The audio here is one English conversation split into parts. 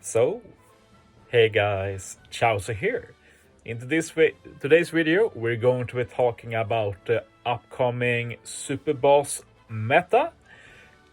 So, hey guys, Chauzu here. In today's video, we're going to be talking about the upcoming Super Boss meta.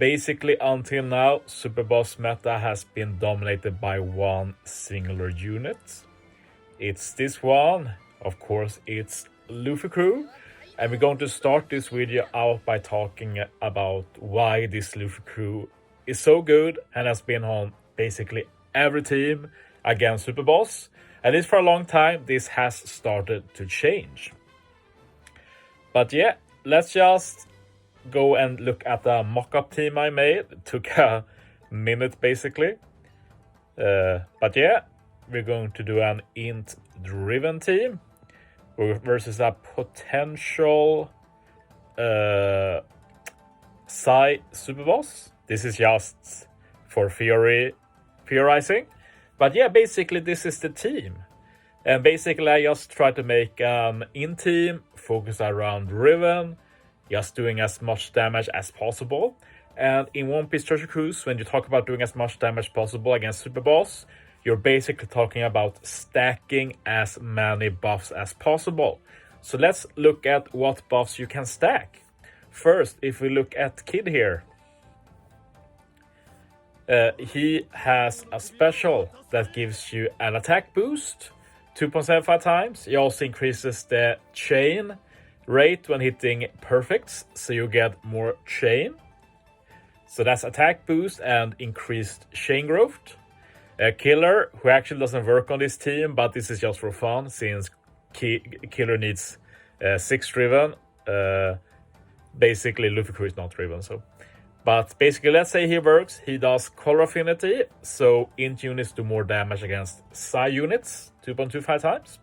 Basically, until now, Super Boss meta has been dominated by one singular unit. It's this one, of course, it's Luffy crew. And we're going to start this video out by talking about why this Luffy crew is so good and has been on basically every team against Super Boss. At least for a long time, this has started to change. But yeah, let's just go and look at the mock-up team I made. It took a minute basically. But yeah, we're going to do an int-driven team versus a potential Psy Super Boss. This is just for theorizing. But yeah, basically this is the team. And basically I just try to make an in-team, focus around Riven, just doing as much damage as possible. And in One Piece Treasure Cruise, when you talk about doing as much damage possible against Super Boss, you're basically talking about stacking as many buffs as possible. So let's look at what buffs you can stack. First, if we look at Kid here, he has a special that gives you an attack boost 2.75 times. He also increases the chain rate when hitting perfects, so you get more chain. So that's attack boost and increased chain growth. Killer, who actually doesn't work on this team, but this is just for fun since Killer needs 6 driven. Basically, Luffy crew is not driven, so. But basically, let's say he works. He does color affinity, so int units do more damage against Psy units, 2.25 times.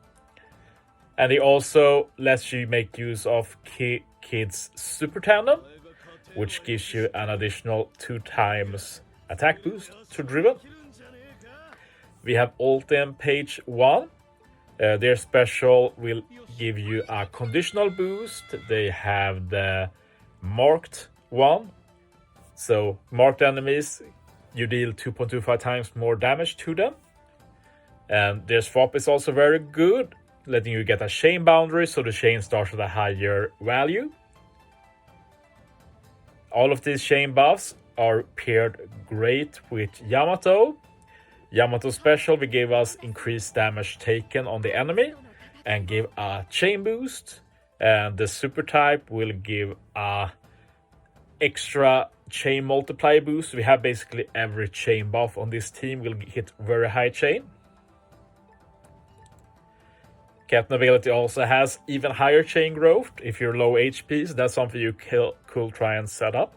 And he also lets you make use of Kid's Super Tandem, which gives you an additional 2 times attack boost to driven. We have Ultim Page 1. Their special will give you a conditional boost. They have the Marked 1. So, marked enemies, you deal 2.25 times more damage to them. And their swap is also very good, letting you get a chain boundary, so the chain starts with a higher value. All of these chain buffs are paired great with Yamato. Yamato special will give us increased damage taken on the enemy and give a chain boost. And the super type will give a extra chain multiplier boost. We have basically every chain buff on this team will hit very high chain. Captain ability also has even higher chain growth if you're low HP, so that's something you could try and set up.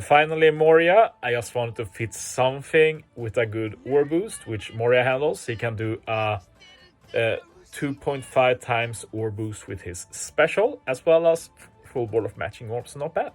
Finally, Moria. I just wanted to fit something with a good ore boost, which Moria handles. He can do a 2.5 times ore boost with his special, as well as full board of matching orbs. Not bad.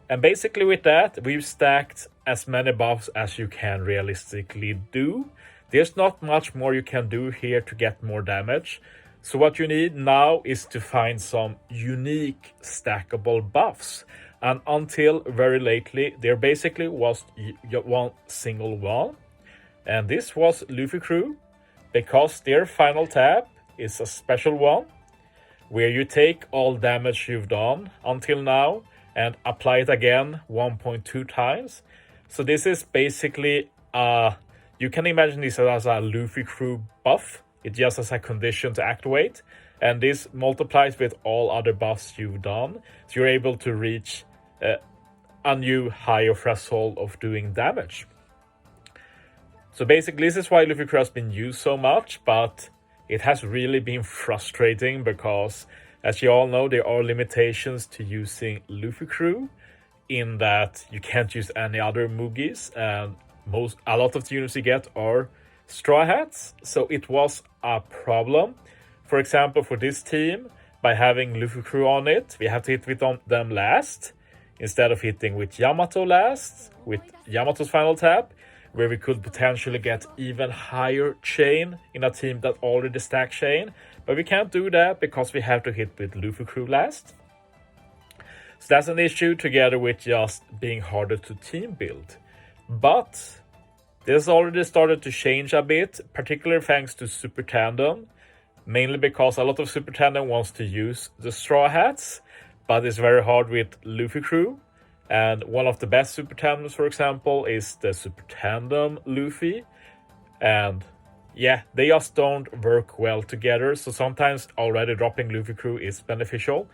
And basically with that, we've stacked as many buffs as you can realistically do. There's not much more you can do here to get more damage. So what you need now is to find some unique stackable buffs. And until very lately, there basically was one single one. And this was Luffy crew, because their final tab is a special one, where you take all damage you've done until now and apply it again 1.2 times. So this is basically, you can imagine this as a Luffy crew buff. It just has a condition to activate. And this multiplies with all other buffs you've done. So you're able to reach a new higher threshold of doing damage. So basically this is why Luffy crew has been used so much, but it has really been frustrating because, as you all know, there are limitations to using Luffy crew in that you can't use any other Mugis, and a lot of the units you get are Straw Hats, so it was a problem. For example, for this team, by having Luffy crew on it, we have to hit with them last, instead of hitting with Yamato last, with Yamato's final tab, where we could potentially get even higher chain in a team that already stacked chain. But we can't do that because we have to hit with Luffy crew last. So that's an issue, together with just being harder to team build. But This has already started to change a bit, particularly thanks to Super Tandem, mainly because a lot of Super Tandem wants to use the Straw Hats, but it's very hard with Luffy crew. And one of the best Super Tandems, for example, is the Super Tandem Luffy. And yeah, they just don't work well together. So sometimes already dropping Luffy crew is beneficial.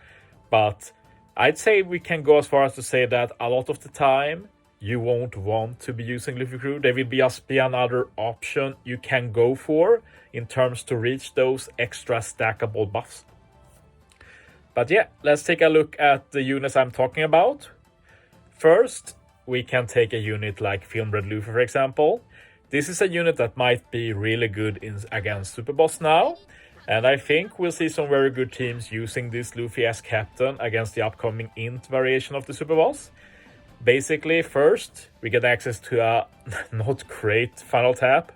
But I'd say we can go as far as to say that a lot of the time you won't want to be using Luffy crew. There will just be another option you can go for in terms to reach those extra stackable buffs. But yeah, let's take a look at the units I'm talking about. First, we can take a unit like Filmbred Luffy, for example. This is a unit that might be really good against Superboss now. And I think we'll see some very good teams using this Luffy as captain against the upcoming Int variation of the Superboss. Basically, first, we get access to a not great final tap,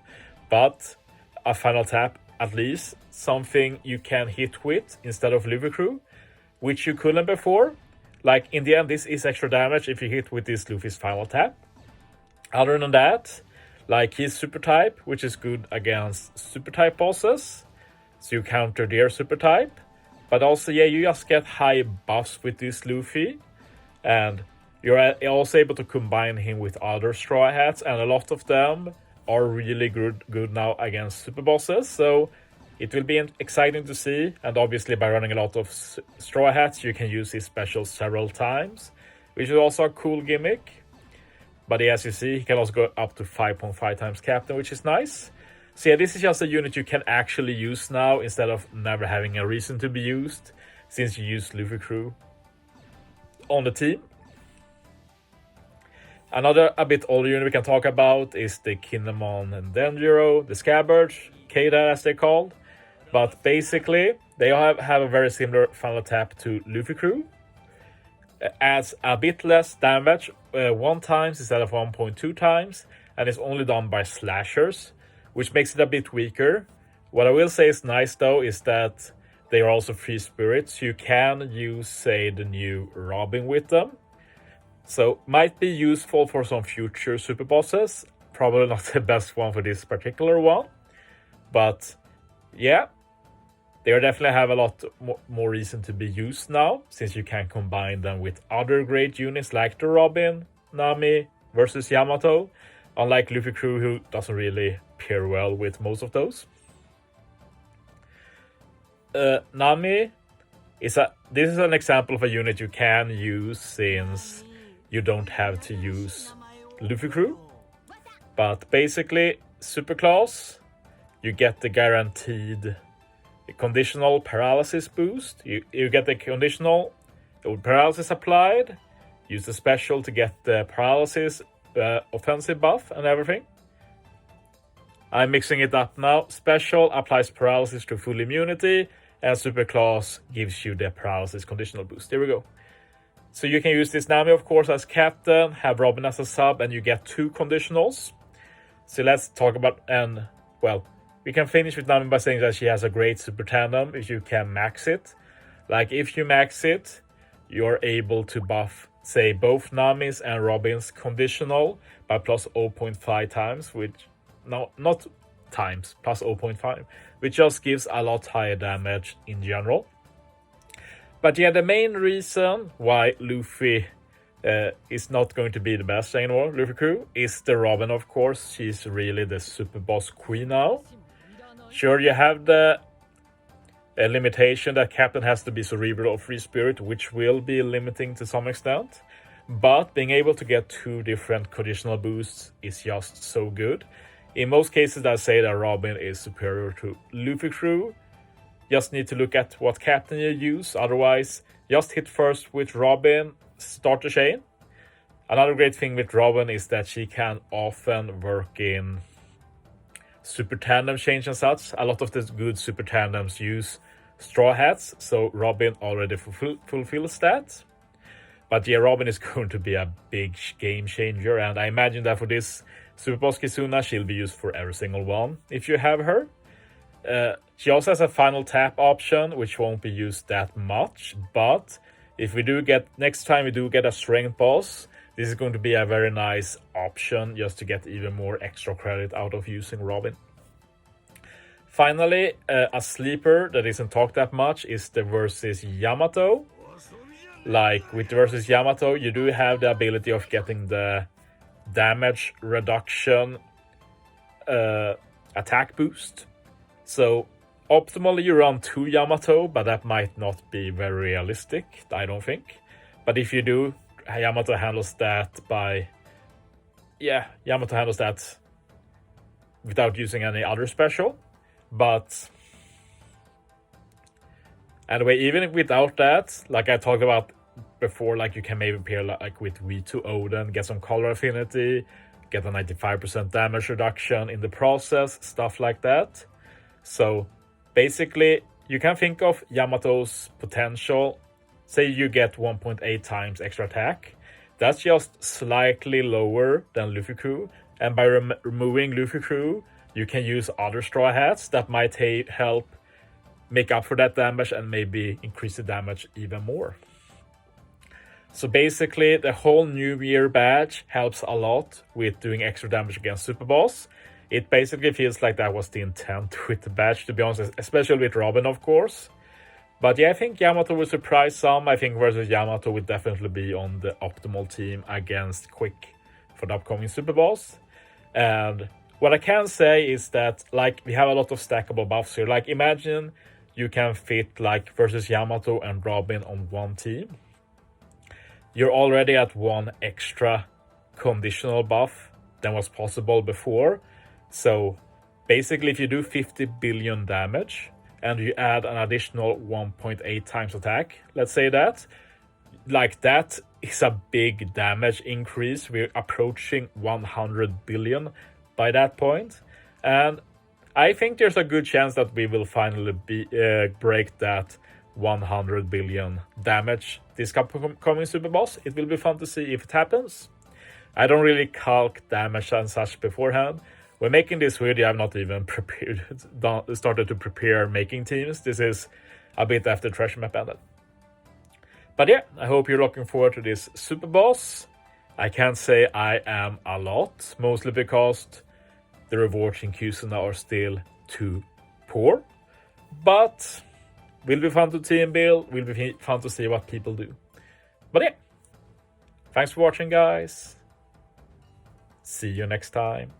but a final tap at least, something you can hit with instead of Luffy crew, which you couldn't before. Like, in the end, this is extra damage if you hit with this Luffy's final tap. Other than that, like his super type, which is good against super type bosses, so you counter their super type. But also, yeah, you just get high buffs with this Luffy, and you're also able to combine him with other Straw Hats, and a lot of them are really good now against super bosses. So it will be exciting to see, and obviously by running a lot of Straw Hats, you can use his special several times, which is also a cool gimmick. But as you see, he can also go up to 5.5 times captain, which is nice. So yeah, this is just a unit you can actually use now instead of never having a reason to be used, since you use Luffy crew on the team. Another a bit older unit we can talk about is the Kinemon and Denjiro, the Scabbard, Keida as they're called. But basically, they have a very similar final tap to Luffy crew. Adds a bit less damage 1 times instead of 1.2 times, and is only done by slashers, which makes it a bit weaker. What I will say is nice though is that they are also free spirits. You can use, say, the new Robin with them. So might be useful for some future super bosses. Probably not the best one for this particular one. But yeah, they definitely have a lot more reason to be used now, since you can combine them with other great units like the Robin, Nami versus Yamato, unlike Luffy crew, who doesn't really pair well with most of those. Nami this is an example of a unit you can use since you don't have to use Luffy crew. But basically, super class, you get the guaranteed conditional paralysis boost. You get the conditional paralysis applied, use the special to get the paralysis offensive buff and everything. I'm mixing it up now. Special applies paralysis to full immunity, and super class gives you the paralysis conditional boost. There we go. So you can use this Nami, of course, as captain, have Robin as a sub, and you get 2 conditionals. So let's talk about, we can finish with Nami by saying that she has a great super tandem if you can max it. Like, if you max it, you're able to buff, say, both Nami's and Robin's conditional by plus 0.5 times, plus 0.5, which just gives a lot higher damage in general. But yeah, the main reason why Luffy is not going to be the best anymore, Luffy crew, is the Robin, of course. She's really the super boss queen now. Sure, you have the limitation that captain has to be cerebral or free spirit, which will be limiting to some extent. But being able to get 2 different conditional boosts is just so good. In most cases, I say that Robin is superior to Luffy crew. Just need to look at what captain you use. Otherwise, just hit first with Robin, start the chain. Another great thing with Robin is that she can often work in super tandem chains and such. A lot of the good super tandems use Straw Hats, so Robin already fulfills that. But yeah, Robin is going to be a big game changer, and I imagine that for this Super Boss Kizuna, she'll be used for every single one if you have her. She also has a final tap option, which won't be used that much, but if we do get, next time we do get a strength boss, this is going to be a very nice option just to get even more extra credit out of using Robin. Finally, a sleeper that isn't talked that much is the versus Yamato. Like with versus Yamato, you do have the ability of getting the damage reduction attack boost. So optimally you run 2 Yamato, but that might not be very realistic, I don't think. But if you do, Yamato handles that without using any other special. But anyway, even without that, like I talked about before, like you can maybe pair like with V2 Odin, get some color affinity, get a 95% damage reduction in the process, stuff like that. So basically, you can think of Yamato's potential. Say you get 1.8 times extra attack. That's just slightly lower than Luffy Crew. And by removing Luffy Crew, you can use other Straw Hats that might help make up for that damage and maybe increase the damage even more. So basically, the whole New Year badge helps a lot with doing extra damage against Super Boss. It basically feels like that was the intent with the badge, to be honest, especially with Robin, of course. But yeah, I think Yamato will surprise some. I think versus Yamato will definitely be on the optimal team against Quick for the upcoming Super Boss. And what I can say is that, like, we have a lot of stackable buffs here. Like, imagine you can fit, like, versus Yamato and Robin on one team. You're already at 1 extra conditional buff than was possible before. So basically, if you do 50 billion damage and you add an additional 1.8 times attack, let's say that, like, that is a big damage increase. We're approaching 100 billion by that point. And I think there's a good chance that we will finally break that 100 billion damage this coming Super Boss. It will be fun to see if it happens. I don't really calc damage and such beforehand. When making this video, I've not even started to prepare making teams. This is a bit after Treasure Map ended. But yeah, I hope you're looking forward to this Super Boss. I can't say I am a lot, mostly because the rewards in Kizuna are still too poor. But will be fun to team build, will be fun to see what people do. But yeah, thanks for watching, guys. See you next time.